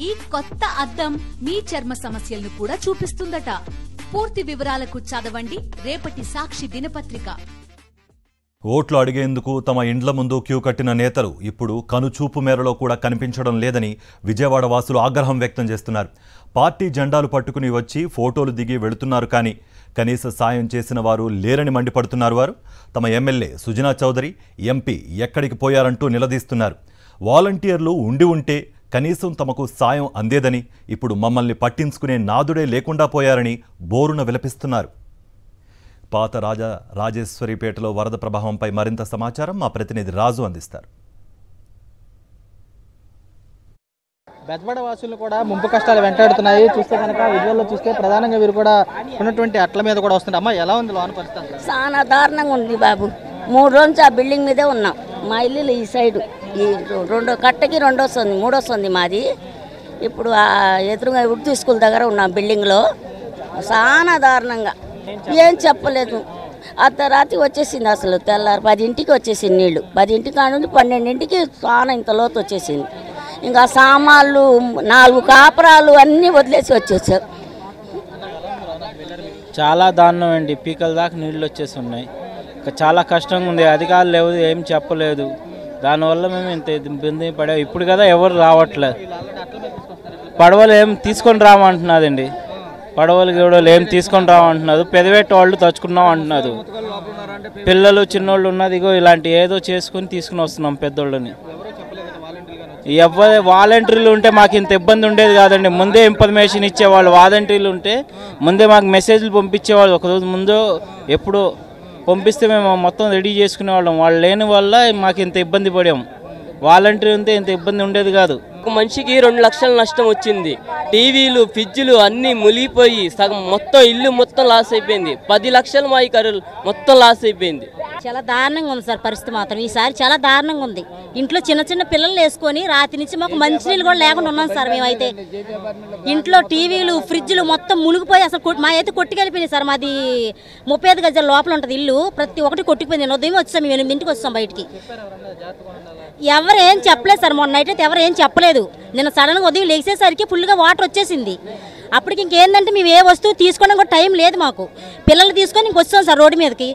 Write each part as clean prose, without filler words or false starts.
ఈ కొత్త అద్దం మీ చర్మ సమస్యలను కూడా చూపిస్తుందట. పూర్తి వివరాలకు చదవండి రేపటి సాక్షి దినపత్రిక. ఓట్లు అడిగేందుకు తమ ఇండ్ల ముందు క్యూ కట్టిన నేతలు ఇప్పుడు కనుచూపు మేరలో కూడా కనిపించడం లేదని విజయవాడ వాసులు ఆగ్రహం వ్యక్తం చేస్తున్నారు. పార్టీ జెండాలు పట్టుకుని వచ్చి ఫోటోలు దిగి వెళుతున్నారు, కానీ కనీస సాయం చేసిన వారు లేరని మండిపడుతున్నారు. వారు తమ ఎమ్మెల్యే సుజనా చౌదరి, ఎంపీ ఎక్కడికి పోయారంటూ నిలదీస్తున్నారు. వాలంటీర్లు ఉండి ఉంటే కనీసం తమకు సాయం అందేదని, ఇప్పుడు మమ్మల్ని పట్టించుకునే నాదుడే లేకుండా పోయారని బోరున విలపిస్తున్నారు. పాత రాజేశ్వరిపేటలో వరద ప్రభావంపై మరింత సమాచారం మా ప్రతినిధి రాజు అందిస్తారు. బెజవాడ వాసులు కూడా ముంపు కష్టాలు వెంటాడుతున్నాయి. చూస్తే కనుక విజువల్లో చూస్తే ప్రధానంగా వీరు కూడా ఉన్నటువంటి అట్ల మీద కూడా వస్తుంది. అమ్మ, ఎలా ఉంది లోన పరిస్థితి? చాలా దారుణంగా ఉంది బాబు. 3 రోజులు ఆ బిల్డింగ్ మీదే ఉన్నాం. మా ఇల్లు ఈ సైడు, ఈ రెండో కట్టకి మూడొస్తుంది మాది. ఇప్పుడు ఆ ఎదురుగా ఉర్దూ స్కూల్ దగ్గర ఉన్నాం బిల్డింగ్లో. చాలా దారుణంగా ఏం చెప్పలేదు. అర్ధరాత్రి వచ్చేసింది, అసలు తెల్లారు 10ంటికి వచ్చేసింది నీళ్లు. 10ంటి కాడ నుండి 12ంటికి చాలా ఇంత లోతు వచ్చేసింది. ఇంకా సామాన్లు 4 కాపురాలు అన్నీ వదిలేసి వచ్చేసారు. చాలా దారుణం అండి. పీకల దాకా నీళ్ళు వచ్చేసి ఉన్నాయి. చాలా కష్టంగా ఉంది. అధికారులు లేవు, ఏం చెప్పలేదు. దానివల్ల మేము ఇంత ఇబ్బంది పడాము. ఇప్పుడు కదా ఎవరు రావట్లేదు. పడవలు ఏం తీసుకొని రామంటున్నదండి. పడవలు గడవలు ఏం తీసుకొని రామంటున్నారు. పెదవేట వాళ్ళు తచ్చుకున్నాం అంటున్నారు. పిల్లలు చిన్నోళ్ళు ఉన్నది, ఇగో ఇలాంటి ఏదో చేసుకుని తీసుకుని వస్తున్నాం పెద్దోళ్ళని. ఎవరు వాలంటీర్లు ఉంటే మాకు ఇంత ఇబ్బంది ఉండేది కాదండి. ముందే ఇన్ఫర్మేషన్ ఇచ్చేవాళ్ళు. వాలంటీర్లు ఉంటే ముందే మాకు మెసేజ్లు పంపించేవాళ్ళు. ఒకరోజు ముందు ఎప్పుడు పంపిస్తే మేము మొత్తం రెడీ చేసుకునేవాళ్ళం. వాళ్ళు లేని వల్ల మాకు ఇంత ఇబ్బంది పడాము. వాలంటీర్ ఉంటే ఇంత ఇబ్బంది ఉండేది కాదు. ఒక మనిషికి 2 లక్షల నష్టం వచ్చింది. టీవీలు, ఫ్రిడ్జ్లు అన్నీ మునిగిపోయి సగం మొత్తం ఇల్లు మొత్తం లాస్ అయిపోయింది. 10 లక్షల మాయికరులు మొత్తం లాస్ అయిపోయింది. చాలా దారుణంగా ఉంది సార్ పరిస్థితి మాత్రం. ఈసారి చాలా దారుణంగా ఉంది. ఇంట్లో చిన్న చిన్న పిల్లలు వేసుకొని రాత్రి నుంచి మాకు మంచినీళ్ళు కూడా లేకుండా ఉన్నాం సార్. మేమైతే ఇంట్లో టీవీలు, ఫ్రిడ్జ్లు మొత్తం మునిగిపోయి అసలు మా అయితే కొట్టుకెళ్ళిపోయినాయి సార్. మాది 35 గజాల లోపల ఉంటుంది ఇల్లు. ప్రతి ఒక్కటి కొట్టుకుపోయింది. ఉదయం వచ్చాం, మేము 8ంటికి వచ్చాం బయటికి. ఎవరు ఏం చెప్పలేదు సార్. మొన్న నైట్ అయితే ఎవరు ఏం చెప్పలేదు. నిన్న సడన్గా ఉదయం లేచేసరికి ఫుల్గా వాటర్ వచ్చేసింది. అప్పటికి ఇంకేందంటే మేము ఏ వస్తువు తీసుకోవడం కూడా టైం లేదు మాకు. పిల్లలు తీసుకొని ఇంకొచ్చాం సార్ రోడ్డు మీదకి.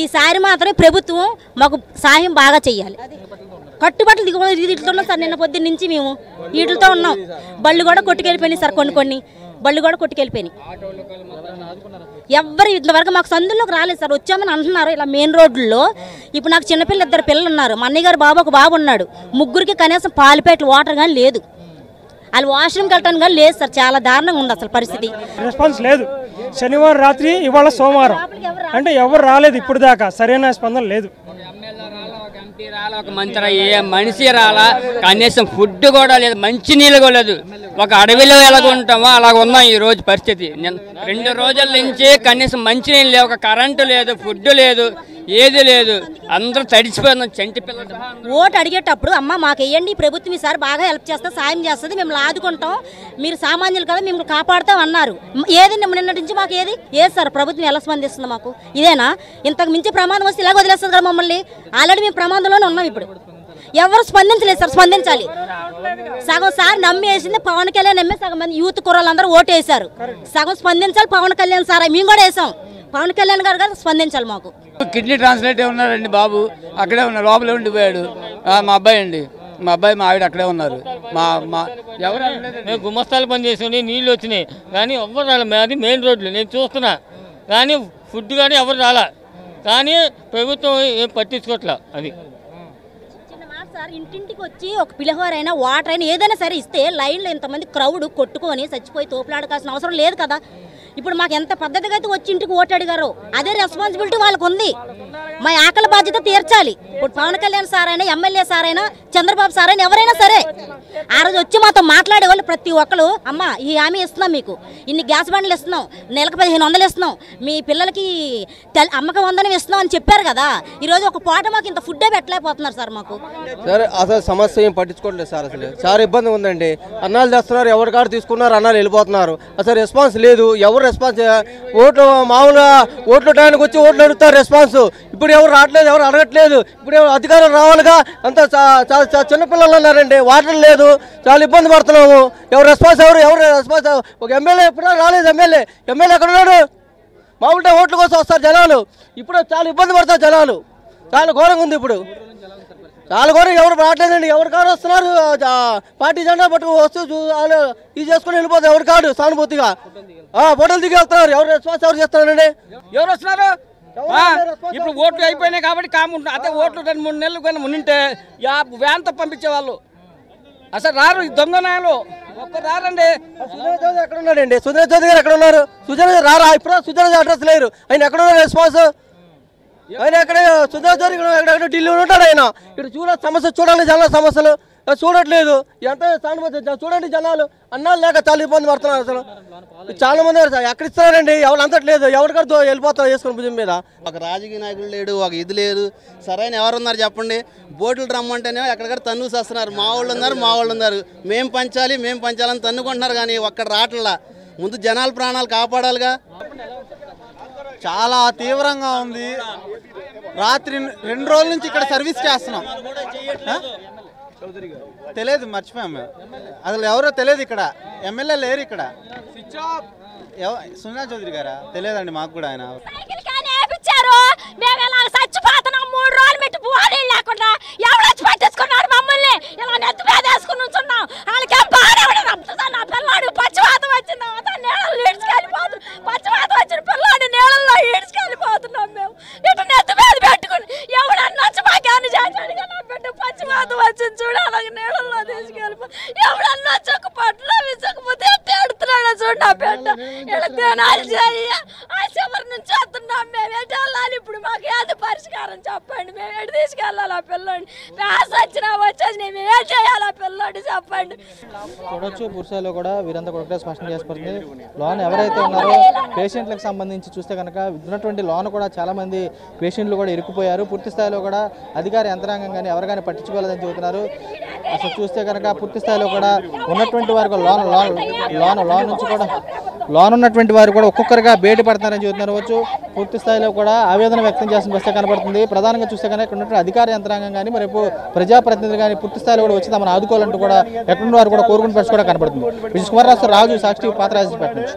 ఈసారి మాత్రమే ప్రభుత్వం మాకు సహాయం బాగా చెయ్యాలి. కట్టుబట్టలు వీటితో సార్. నిన్న పొద్దున్న నుంచి మేము వీటితో ఉన్నాం. బళ్ళు కూడా కొట్టుకెళ్ళిపోయినాయి సార్. కొన్ని బళ్ళు కూడా కొట్టుకెళ్ళిపోయినాయి. ఎవరు ఇంతవరకు మాకు సందులోకి రాలేదు సార్. వచ్చామని అంటున్నారు ఇలా మెయిన్ రోడ్లలో. ఇప్పుడు నాకు చిన్నపిల్లలు 2 పిల్లలు ఉన్నారు. మా అన్నయ్య గారు బాబు ఒక బాబు ఉన్నాడు. ముగ్గురికి కనీసం పాలిపేటలు వాటర్ కానీ లేదు. వాళ్ళు వాష్రూమ్కి వెళ్ళటానికి కానీ లేదు సార్. చాలా దారుణంగా ఉంది అసలు పరిస్థితి. రెస్పాన్స్ లేదు. శనివారం రాత్రి, ఇవాళ సోమవారం అంటే ఎవరు రాలేదు. ఇప్పుడు దాకా సరైన స్పందన లేదు. ఒక మంచి ఏ మనిషి రాలా, కనీసం ఫుడ్ కూడా లేదు, మంచి నీళ్ళు కూడా లేదు. ఒక అడవిలో ఎలాగ ఉంటామో అలాగ ఉన్నాం ఈ రోజు పరిస్థితి. 2 రోజుల నుంచి కనీసం మంచి నీళ్ళు లేవు, ఒక కరెంటు లేదు, ఫుడ్ లేదు, ఏది లేదు. అందరూ తడిచిపోయిన చంటి పిల్లలు. ఓటు అడిగేటప్పుడు అమ్మ మాకు వేయండి, ప్రభుత్వం ఈసారి బాగా హెల్ప్ చేస్తా, సాయం చేస్తుంది, మేము ఆదుకుంటాం, మీరు సామాన్యులు కదా మేము కాపాడుతాం అన్నారు. ఏది నిన్నటి నుంచి మాకు ఏది సార్ ప్రభుత్వం ఎలా స్పందిస్తుంది మాకు? ఇదేనా? ఇంతకు మించి ప్రమాదం వస్తే ఇలా వదిలేస్తుంది కదా మమ్మల్ని. ఆల్రెడీ మేము ప్రమాదంలోనే ఉన్నాం. ఇప్పుడు ఎవరు స్పందించలేదు సార్. స్పందించాలి. సగం సార్ నమ్మేసింది పవన్ కళ్యాణ్ నమ్మే సగం మంది యూత్ కుర్రాళ్ళందరూ ఓటు వేశారు. సగం స్పందించాలి పవన్ కళ్యాణ్ సార్. మేము కూడా వేసాం. పవన్ కళ్యాణ్ గారు గారు స్పందించాలి మాకు. కిడ్నీ ట్రాన్స్లేట్ ఉన్నారండి బాబు, అక్కడే ఉన్నారు, లోపలే ఉండిపోయాడు. మా అబ్బాయి అండి, మా అబ్బాయి మా ఆవిడ అక్కడే ఉన్నారు. ఎవరు మేము గుమస్తాలు పని చేసుకుని నీళ్ళు వచ్చినాయి కానీ ఎవరు రాలే. అది మెయిన్ రోడ్లు నేను చూస్తున్నా కానీ ఫుడ్ కానీ ఎవరు రాలా. కానీ ప్రభుత్వం ఏం పట్టించుకోవట్లా. అది సార్ ఇంటింటికి వచ్చి ఒక పిల్లవారు అయినా వాటర్ అయినా ఏదైనా సరే ఇస్తే లైన్లో ఇంతమంది క్రౌడ్ కొట్టుకొని చచ్చిపోయి తోపులాడకాల్సిన అవసరం లేదు కదా. ఇప్పుడు మాకు ఎంత పద్ధతిగా అయితే వచ్చి ఇంటికి ఓటు అడిగారో అదే రెస్పాన్సిబిలిటీ వాళ్ళకు ఉంది. మా ఆకలి బాధ్యత తీర్చాలి. ఇప్పుడు పవన్ కళ్యాణ్ సార్ అయినా, ఎమ్మెల్యే సార్ అయినా, చంద్రబాబు సార్ అయినా ఎవరైనా సరే ఆ రోజు వచ్చి మాతో మాట్లాడే వాళ్ళు ప్రతి ఒక్కరు అమ్మ ఈ హామీ ఇస్తున్నాం, మీకు ఇన్ని గ్యాస్ బండ్లు ఇస్తున్నాం, నెలకు 1500 ఇస్తున్నాం, మీ పిల్లలకి అమ్మకం 100 ఇస్తున్నాం అని చెప్పారు కదా. ఈరోజు ఒక పూట మాకు ఇంత ఫుడ్డే పెట్టలేకపోతున్నారు సార్. మాకు సార్ అసలు సమస్య ఏం పట్టించుకోవట్లేదు సార్. అసలు చాలా ఇబ్బంది ఉందండి. అన్నాలు తెస్తున్నారు, ఎవరి కారు తీసుకున్నారు, అన్నాలు వెళ్ళిపోతున్నారు. అసలు రెస్పాన్స్ లేదు. ఎవరు ఎవరు రెస్పాన్స్? ఓట్లు మామూలుగా ఓట్లు టైంకి వచ్చి ఓట్లు అడుగుతారు రెస్పాన్స్. ఇప్పుడు ఎవరు రావట్లేదు, ఎవరు అడగట్లేదు. ఇప్పుడు అధికారులు రావాలిగా, అంత చిన్నపిల్లలు ఉన్నారండి, వాటర్ లేదు, చాలా ఇబ్బంది పడుతున్నాము. ఎవరు రెస్పాన్స్? ఎవరు రెస్పాన్స్? ఒక ఎమ్మెల్యే ఎప్పుడో రాలేదు. ఎమ్మెల్యే ఎక్కడ ఉన్నాడు? మామూలుగా ఓట్ల కోసం వస్తారు జనాలు. ఇప్పుడు చాలా ఇబ్బంది పడతారు జనాలు. చాలా ఘోరంగా ఉంది ఇప్పుడు, చాలా ఘోరం. ఎవరు రావట్లేదండి. ఎవరు కాదు వస్తున్నారు, పార్టీ జెండా పట్టుకు వస్తూ ఇది చేసుకుని వెళ్ళిపోతారు. ఎవరు కాదు సానుభూతిగా ఫోటోలు దిగి వెళ్తున్నారు. ఎవరు రెస్పాన్స్ ఎవరు చేస్తున్నారండి? ఎవరు వస్తున్నారు? ఇప్పుడు ఓట్లు అయిపోయినాయి కాబట్టి కాముంటున్నారు. అదే ఓట్లు 2-3 నెలలు కానీ మున్నింటే వ్యాన్తో పంపించేవాళ్ళు. అసలు రారు ఈ దొంగ నాయలు, ఒక్కరు రారండి. సుజనా చౌదరి ఎక్కడ ఉన్నాడండి? సుజనా చౌదరి గారు ఎక్కడ ఉన్నారు? సుజనా రారా? ఇప్పుడు సుజనా అడ్రస్ లేరు. ఆయన ఎక్కడ ఉన్నారు రెస్పాన్స్? ఆయన ఎక్కడ? సుజనా చౌదరి ఎక్కడ? ఢిల్లీలో ఉంటాడు ఆయన. ఇక్కడ సమస్య చూడాలి, జనాల సమస్యలు చూడట్లేదు. ఎంత సానుభూతి చూడండి. జనాలు అన్నాలు లేక చాలా ఇబ్బంది పడుతున్నారు. అసలు చాలా మంది ఎక్కడ ఇస్తున్నారండి? ఎవరు అంతట్లేదు. ఎవరికో వెళ్ళిపోతారు వేసుకుని భుజం మీద. ఒక రాజకీయ నాయకులు లేడు, ఒక ఇది లేదు. సరైన ఎవరున్నారు చెప్పండి? బోట్లు రమ్మంటేనే ఎక్కడికక్కడ తన్నుకు వస్తున్నారు. మా వాళ్ళు ఉన్నారు మేము పంచాలని తన్నుకుంటున్నారు. కానీ ఒక్కడ రావట్లా. ముందు జనాల ప్రాణాలు కాపాడాలిగా. చాలా తీవ్రంగా ఉంది. రాత్రి 2 రోజుల నుంచి ఇక్కడ సర్వీస్ చేస్తున్నాం. తెలియదు, మర్చిపోయాం మేము. అసలు ఎవరో తెలియదు. ఇక్కడ ఎమ్మెల్యే లేరు. ఇక్కడ సుజనా చౌదరి గారా? తెలియదండి మాకు కూడా. ఆయన చచ్చిపోతున్నాం 3 రోజులు పెట్టి పోనీ లేకుండా ఎవరొచ్చి పట్టేసుకున్నాడు మమ్మల్ని. ఇలా నెత్తి మీద వేసుకుని ఉంచున్నాం. వాళ్ళకేం బాగా నా పిల్లాడు పచ్చివాతం వచ్చింది, నీళ్ళలో ఈడ్చుకెళ్ళిపోతున్నాం. పచ్చివాతం వచ్చిన పిల్లాడి నీళ్ళల్లో ఈడ్చుకెళ్ళిపోతున్నాం మేము. ఇటు నెత్తి మీద పెట్టుకుని ఎవడన్నా వచ్చి మాకేమన్నా చేశాడు కదా, బిడ్డ పచ్చివాతం వచ్చింది చూడాలి, నీళ్ళల్లో తీసుకెళ్ళిపో. ఎవడన్నా వచ్చి ఒక పట్టులో విసకపోతే ఎడుతున్నాడు చూడు నా బిడ్డ. ఇలా తినాలి చేయి. ఆ చివరి నుంచి వస్తున్నాం మేము. ఎటు వెళ్ళాలి ఇప్పుడు? మాకు ఏది పరిష్కారం చెప్పండి. మేము ఎటు తీసుకెళ్ళాలి ఆ పిల్లోడిని? వ్యాస వచ్చినా వచ్చేసి మేము ఏం చేయాలి ఆ పిల్లోడిని చెప్పండి. చూడొచ్చు పూర్తిస్థాయిలో కూడా వీరంతా కూడా స్పష్టం చేసుకుంటుంది. లోన్ ఎవరైతే ఉన్నారో పేషెంట్లకు సంబంధించి చూస్తే కనుక ఉన్నటువంటి లోన్ కూడా చాలా మంది పేషెంట్లు కూడా ఇరుక్కుపోయారు. పూర్తి స్థాయిలో కూడా అధికార యంత్రాంగం కానీ ఎవరు కానీ పట్టించుకోలేదని చెబుతున్నారు. అసలు చూస్తే కనుక పూర్తి స్థాయిలో కూడా ఉన్నటువంటి వారికి లోన్ నుంచి కూడా లోన్ ఉన్నటువంటి వారు కూడా ఒక్కొక్కరిగా బయట పడతారని చెబుతున్నారు. పూర్తి స్థాయిలో కూడా ఆవేదన వ్యక్తం చేసిన పరిస్థితి కనబడుతుంది. ప్రధానంగా చూస్తే కనుక ఇక్కడ ఉన్నటువంటి అధికార యంత్రాంగం కానీ మరి ప్రజాప్రతినిధులు కానీ పూర్తి స్థాయిలో కూడా వచ్చి తమను ఆదుకోవాలంటూ కూడా ఎక్కడున్న వారు కూడా కోరుకుని పరిస్థితి కూడా కనబడుతుంది. విజయ్ కుమార్ రాజు, సాక్షి, పాతరాజు నుంచి.